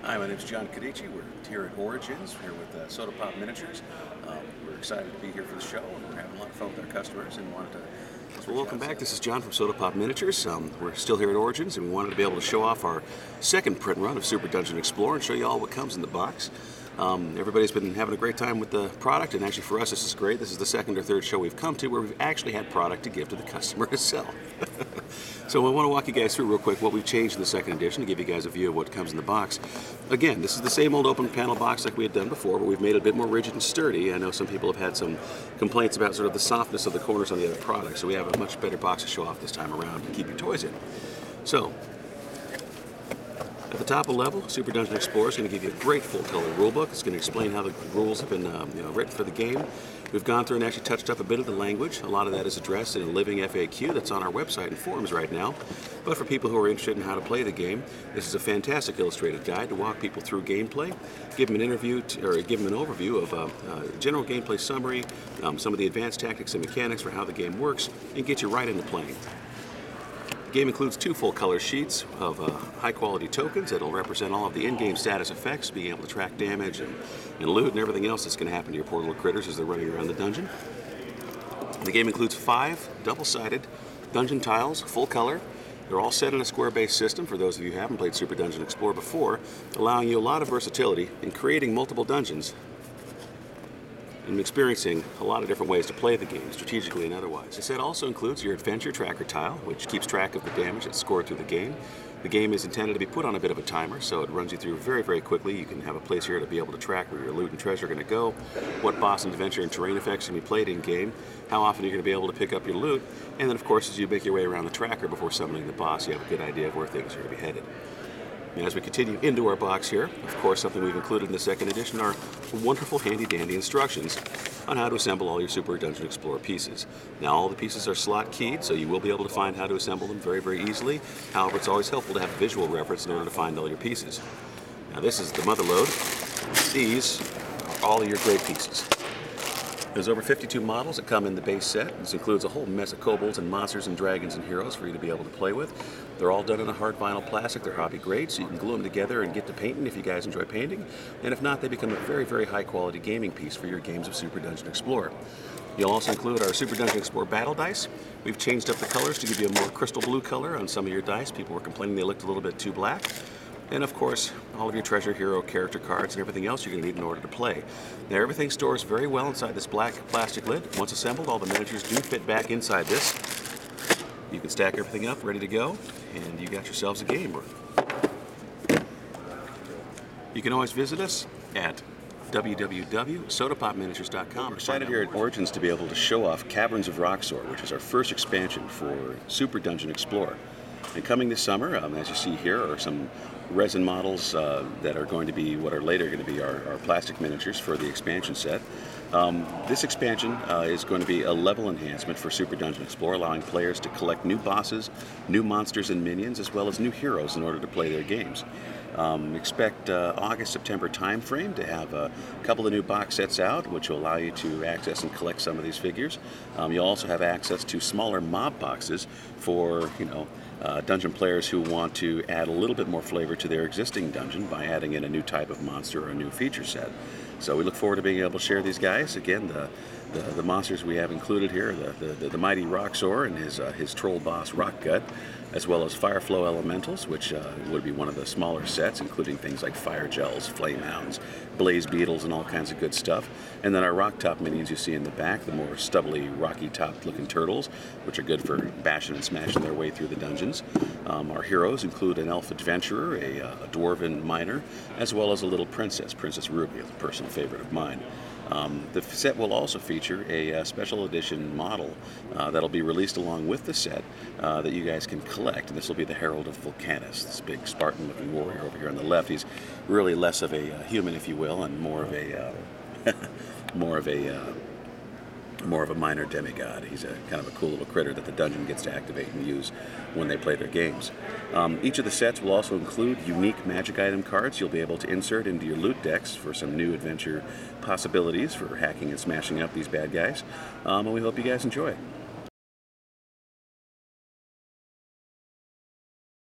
Hi, my name is John Cadice. We're here at Origins, here with Soda Pop Miniatures. We're excited to be here for the show, and we're having a lot of fun with our customers and wanted to... Well, welcome back. This is John from Soda Pop Miniatures. We're still here at Origins, and we wanted to be able to show off our second print run of Super Dungeon Explorer and show you all what comes in the box. Everybody's been having a great time with the product, and actually for us this is great. This is the second or third show we've come to where we've actually had product to give to the customer to sell. So I want to walk you guys through real quick what we've changed in the second edition to give you guys a view of what comes in the box. Again, this is the same old open panel box like we had done before, but we've made it a bit more rigid and sturdy. I know some people have had some complaints about sort of the softness of the corners on the other product, so we have a much better box to show off this time around to keep your toys in. So, at the top of the level, Super Dungeon Explorer is going to give you a great full-color rulebook. It's going to explain how the rules have been written for the game. We've gone through and actually touched up a bit of the language. A lot of that is addressed in a living FAQ that's on our website and forums right now. But for people who are interested in how to play the game, this is a fantastic illustrated guide to walk people through gameplay, give them an overview of a general gameplay summary, some of the advanced tactics and mechanics for how the game works, and get you right into playing. The game includes two full color sheets of high quality tokens that will represent all of the in-game status effects, being able to track damage and loot and everything else that's going to happen to your poor little critters as they're running around the dungeon. The game includes 5 double-sided dungeon tiles, full color. They're all set in a square-based system for those of you who haven't played Super Dungeon Explorer before, allowing you a lot of versatility in creating multiple dungeons and experiencing a lot of different ways to play the game, strategically and otherwise. The set also includes your adventure tracker tile, which keeps track of the damage that's scored through the game. The game is intended to be put on a bit of a timer, so it runs you through very, very quickly. You can have a place here to be able to track where your loot and treasure are going to go, what boss and adventure and terrain effects are going to be played in-game, how often you're going to be able to pick up your loot, and then, of course, as you make your way around the tracker before summoning the boss, you have a good idea of where things are going to be headed. And as we continue into our box here, of course, something we've included in the second edition are wonderful handy-dandy instructions on how to assemble all your Super Dungeon Explorer pieces. Now, all the pieces are slot keyed, so you will be able to find how to assemble them very, very easily. However, it's always helpful to have a visual reference in order to find all your pieces. Now, this is the mother load. These are all of your great pieces. There's over 52 models that come in the base set. This includes a whole mess of kobolds and monsters and dragons and heroes for you to be able to play with. They're all done in a hard vinyl plastic. They're hobby grade, so you can glue them together and get to painting if you guys enjoy painting. And if not, they become a very, very high quality gaming piece for your games of Super Dungeon Explorer. You'll also include our Super Dungeon Explorer battle dice. We've changed up the colors to give you a more crystal blue color on some of your dice. People were complaining they looked a little bit too black. And of course, all of your treasure, hero, character cards, and everything else you're going to need in order to play. Now, everything stores very well inside this black plastic lid. Once assembled, all the miniatures do fit back inside this. You can stack everything up, ready to go, and you got yourselves a game. You can always visit us at www.sodapopminiatures.com. We're excited here at Origins to be able to show off Caverns of Rock Sore, which is our first expansion for Super Dungeon Explorer. And coming this summer, as you see here, are some resin models that are going to be what are later going to be our plastic miniatures for the expansion set. This expansion is going to be a level enhancement for Super Dungeon Explorer, allowing players to collect new bosses, new monsters and minions, as well as new heroes in order to play their games. Expect August-September time frame to have a couple of new box sets out, which will allow you to access and collect some of these figures. You'll also have access to smaller mob boxes for, dungeon players who want to add a little bit more flavor to their existing dungeon by adding in a new type of monster or a new feature set. So we look forward to being able to share these guys. Again, the monsters we have included here, the mighty Rock Sore and his troll boss Rock Gut, as well as Fire Flow Elementals, which would be one of the smaller sets, including things like Fire Gels, Flame Hounds, Blaze Beetles, and all kinds of good stuff. And then our Rock Top minions you see in the back, the more stubbly, rocky top looking turtles, which are good for bashing and smashing their way through the dungeons. Our heroes include an elf adventurer, a dwarven miner, as well as a little princess, Princess Ruby, a personal favorite of mine. The set will also feature a special edition model that'll be released along with the set that you guys can collect. And this will be the Herald of Vulcanus, this big Spartan-looking warrior over here on the left. He's really less of a human, if you will, and more of a minor demigod. He's a kind of a cool little critter that the dungeon gets to activate and use when they play their games. Each of the sets will also include unique magic item cards you'll be able to insert into your loot decks for some new adventure possibilities for hacking and smashing up these bad guys. And we hope you guys enjoy it.